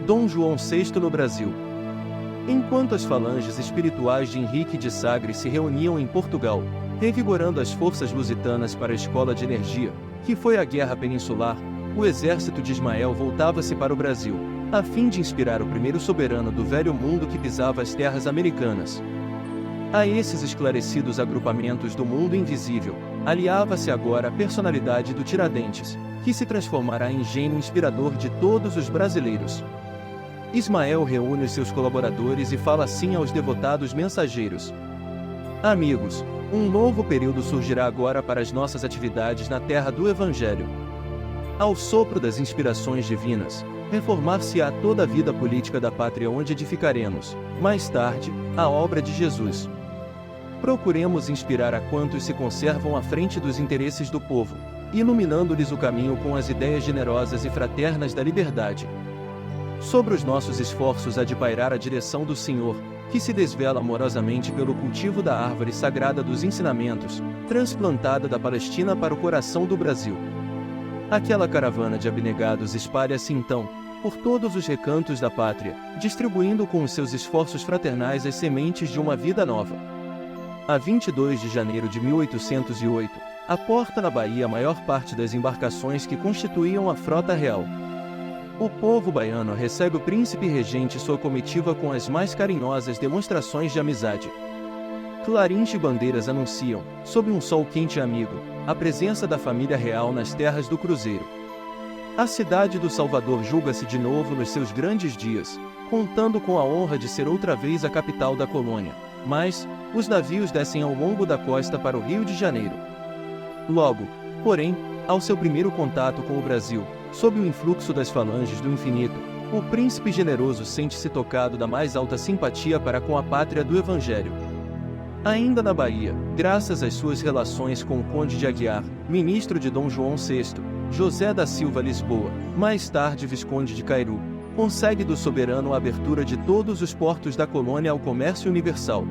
Dom João VI no Brasil. Enquanto as falanges espirituais de Henrique de Sagres se reuniam em Portugal, revigorando as forças lusitanas para a escola de energia, que foi a Guerra Peninsular, o exército de Ismael voltava-se para o Brasil, a fim de inspirar o primeiro soberano do velho mundo que pisava as terras americanas. A esses esclarecidos agrupamentos do mundo invisível, aliava-se agora a personalidade do Tiradentes, que se transformará em gênio inspirador de todos os brasileiros. Ismael reúne os seus colaboradores e fala assim aos devotados mensageiros: amigos, um novo período surgirá agora para as nossas atividades na terra do Evangelho. Ao sopro das inspirações divinas, reformar-se-á toda a vida política da pátria onde edificaremos, mais tarde, a obra de Jesus. Procuremos inspirar a quantos se conservam à frente dos interesses do povo, iluminando-lhes o caminho com as ideias generosas e fraternas da liberdade. Sobre os nossos esforços há de pairar a direção do Senhor, que se desvela amorosamente pelo cultivo da árvore sagrada dos ensinamentos, transplantada da Palestina para o coração do Brasil. Aquela caravana de abnegados espalha-se então, por todos os recantos da pátria, distribuindo com os seus esforços fraternais as sementes de uma vida nova. A 22 de janeiro de 1808, aporta na Bahia a maior parte das embarcações que constituíam a frota real. O povo baiano recebe o príncipe regente e sua comitiva com as mais carinhosas demonstrações de amizade. Clarins de bandeiras anunciam, sob um sol quente e amigo, a presença da família real nas terras do Cruzeiro. A cidade do Salvador julga-se de novo nos seus grandes dias, contando com a honra de ser outra vez a capital da colônia, mas os navios descem ao longo da costa para o Rio de Janeiro. Logo, porém, ao seu primeiro contato com o Brasil, sob o influxo das falanges do infinito, o príncipe generoso sente-se tocado da mais alta simpatia para com a pátria do Evangelho. Ainda na Bahia, graças às suas relações com o Conde de Aguiar, ministro de Dom João VI, José da Silva Lisboa, mais tarde Visconde de Cairu, consegue do soberano a abertura de todos os portos da colônia ao comércio universal.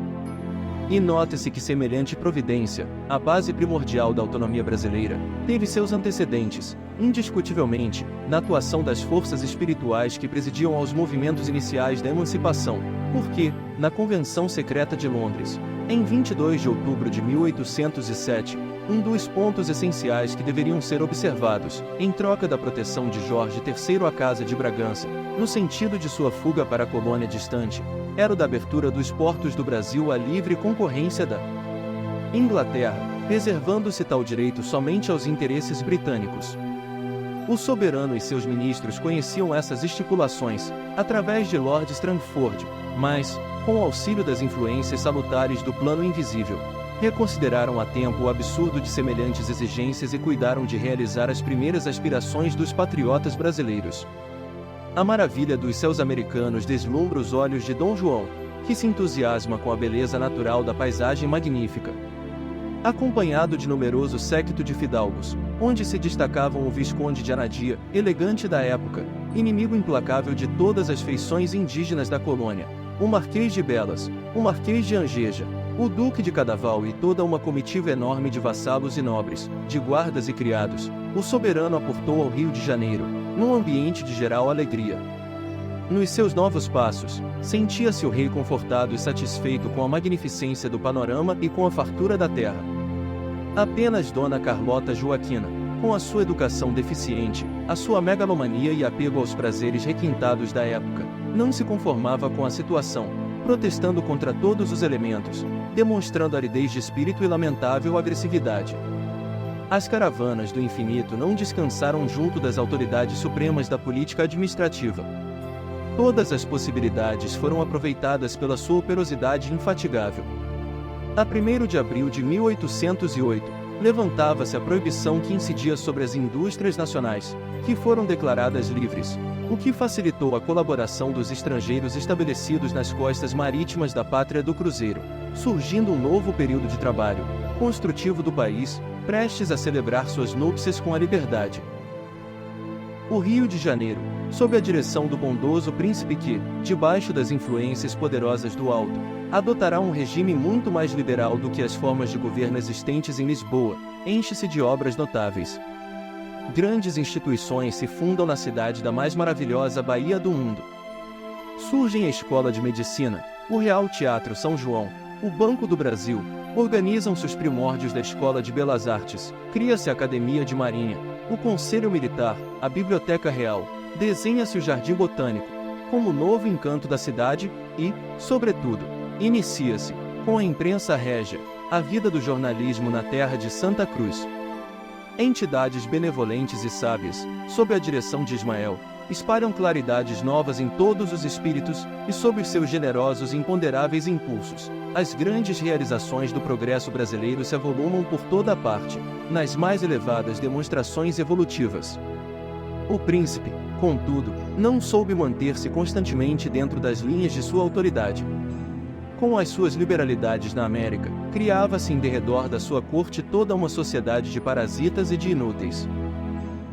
E nota-se que semelhante providência, a base primordial da autonomia brasileira, teve seus antecedentes, indiscutivelmente, na atuação das forças espirituais que presidiam aos movimentos iniciais da emancipação, porque, na Convenção Secreta de Londres, em 22 de outubro de 1807, um dos pontos essenciais que deveriam ser observados, em troca da proteção de Jorge III à Casa de Bragança, no sentido de sua fuga para a colônia distante, era o da abertura dos portos do Brasil à livre concorrência da Inglaterra, reservando-se tal direito somente aos interesses britânicos. O soberano e seus ministros conheciam essas estipulações, através de Lord Strangford, mas, com o auxílio das influências salutares do plano invisível, reconsideraram a tempo o absurdo de semelhantes exigências e cuidaram de realizar as primeiras aspirações dos patriotas brasileiros. A maravilha dos céus americanos deslumbra os olhos de Dom João, que se entusiasma com a beleza natural da paisagem magnífica. Acompanhado de numeroso séquito de fidalgos, onde se destacavam o Visconde de Anadia, elegante da época, inimigo implacável de todas as feições indígenas da colônia, o Marquês de Belas, o Marquês de Angeja, o Duque de Cadaval e toda uma comitiva enorme de vassalos e nobres, de guardas e criados, o soberano aportou ao Rio de Janeiro, num ambiente de geral alegria. Nos seus novos passos, sentia-se o rei confortado e satisfeito com a magnificência do panorama e com a fartura da terra. Apenas Dona Carlota Joaquina, com a sua educação deficiente, a sua megalomania e apego aos prazeres requintados da época, não se conformava com a situação, protestando contra todos os elementos, demonstrando aridez de espírito e lamentável agressividade. As caravanas do infinito não descansaram junto das autoridades supremas da política administrativa. Todas as possibilidades foram aproveitadas pela sua operosidade infatigável. A 1º de abril de 1808, levantava-se a proibição que incidia sobre as indústrias nacionais, que foram declaradas livres, o que facilitou a colaboração dos estrangeiros estabelecidos nas costas marítimas da pátria do Cruzeiro, surgindo um novo período de trabalho, construtivo do país, prestes a celebrar suas núpcias com a liberdade. O Rio de Janeiro, sob a direção do bondoso príncipe que, debaixo das influências poderosas do Alto, adotará um regime muito mais liberal do que as formas de governo existentes em Lisboa, enche-se de obras notáveis. Grandes instituições se fundam na cidade da mais maravilhosa Baía do mundo. Surgem a Escola de Medicina, o Real Teatro São João, o Banco do Brasil, organizam-se os primórdios da Escola de Belas Artes, cria-se a Academia de Marinha, o Conselho Militar, a Biblioteca Real, desenha-se o Jardim Botânico, como novo encanto da cidade e, sobretudo, inicia-se, com a imprensa régia, a vida do jornalismo na terra de Santa Cruz. Entidades benevolentes e sábias, sob a direção de Ismael, espalham claridades novas em todos os espíritos, e sob os seus generosos e imponderáveis impulsos, as grandes realizações do progresso brasileiro se avolumam por toda a parte, nas mais elevadas demonstrações evolutivas. O príncipe, contudo, não soube manter-se constantemente dentro das linhas de sua autoridade. Com as suas liberalidades na América, criava-se em derredor da sua corte toda uma sociedade de parasitas e de inúteis.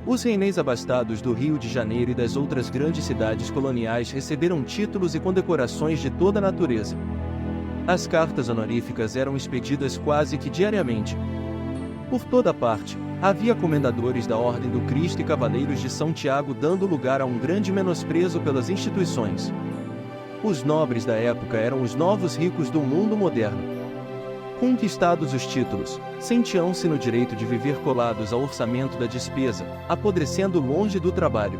Os reineis abastados do Rio de Janeiro e das outras grandes cidades coloniais receberam títulos e condecorações de toda a natureza. As cartas honoríficas eram expedidas quase que diariamente. Por toda parte, havia comendadores da Ordem do Cristo e cavaleiros de São Tiago, dando lugar a um grande menosprezo pelas instituições. Os nobres da época eram os novos ricos do mundo moderno. Conquistados os títulos, sentiam-se no direito de viver colados ao orçamento da despesa, apodrecendo longe do trabalho.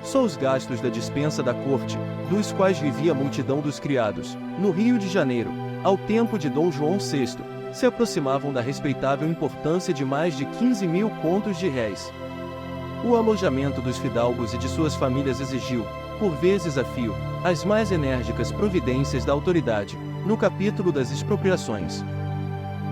Só os gastos da dispensa da corte, dos quais vivia a multidão dos criados, no Rio de Janeiro, ao tempo de Dom João VI, se aproximavam da respeitável importância de mais de 15.000 contos de réis. O alojamento dos fidalgos e de suas famílias exigiu, por vezes a fio, as mais enérgicas providências da autoridade, no capítulo das expropriações.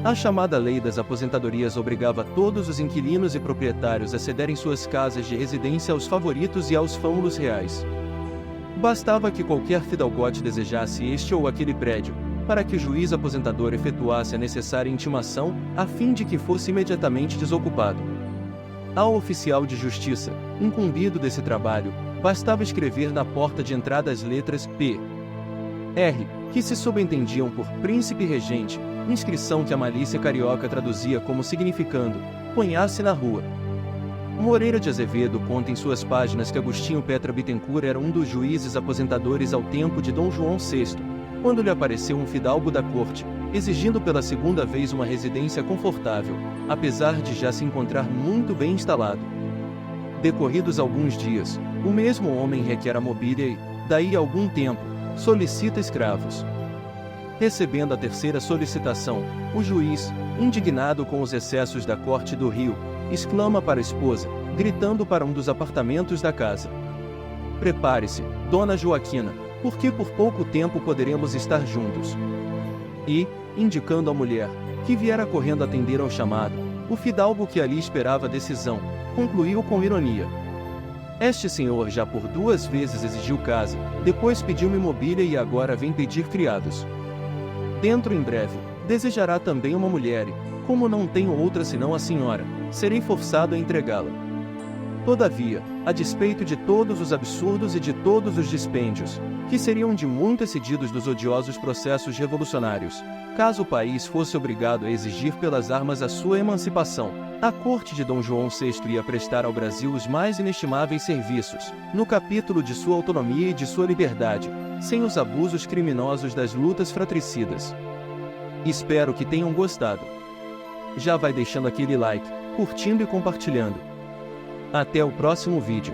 A chamada Lei das Aposentadorias obrigava todos os inquilinos e proprietários a cederem suas casas de residência aos favoritos e aos fâmulos reais. Bastava que qualquer fidalgote desejasse este ou aquele prédio, para que o juiz aposentador efetuasse a necessária intimação, a fim de que fosse imediatamente desocupado. Ao oficial de justiça, incumbido desse trabalho, bastava escrever na porta de entrada as letras P. R, que se subentendiam por príncipe regente, inscrição que a malícia carioca traduzia como significando, ponha-se na rua. Moreira de Azevedo conta em suas páginas que Agostinho Petra Bittencourt era um dos juízes aposentadores ao tempo de Dom João VI, quando lhe apareceu um fidalgo da corte, exigindo pela segunda vez uma residência confortável, apesar de já se encontrar muito bem instalado. Decorridos alguns dias, o mesmo homem requer a mobília e, daí a algum tempo, solicita escravos. Recebendo a terceira solicitação, o juiz, indignado com os excessos da corte do Rio, exclama para a esposa, gritando para um dos apartamentos da casa: "Prepare-se, dona Joaquina, porque por pouco tempo poderemos estar juntos." E, indicando a mulher, que viera correndo atender ao chamado, o fidalgo que ali esperava a decisão, concluiu com ironia: "Este senhor já por 2 vezes exigiu casa, depois pediu-me mobília e agora vem pedir criados. Dentro em breve, desejará também uma mulher e, como não tenho outra senão a senhora, serei forçado a entregá-la." Todavia, a despeito de todos os absurdos e de todos os dispêndios, que seriam de muito excedidos dos odiosos processos revolucionários, caso o país fosse obrigado a exigir pelas armas a sua emancipação, a corte de Dom João VI ia prestar ao Brasil os mais inestimáveis serviços, no capítulo de sua autonomia e de sua liberdade, sem os abusos criminosos das lutas fratricidas. Espero que tenham gostado. Já vai deixando aquele like, curtindo e compartilhando. Até o próximo vídeo.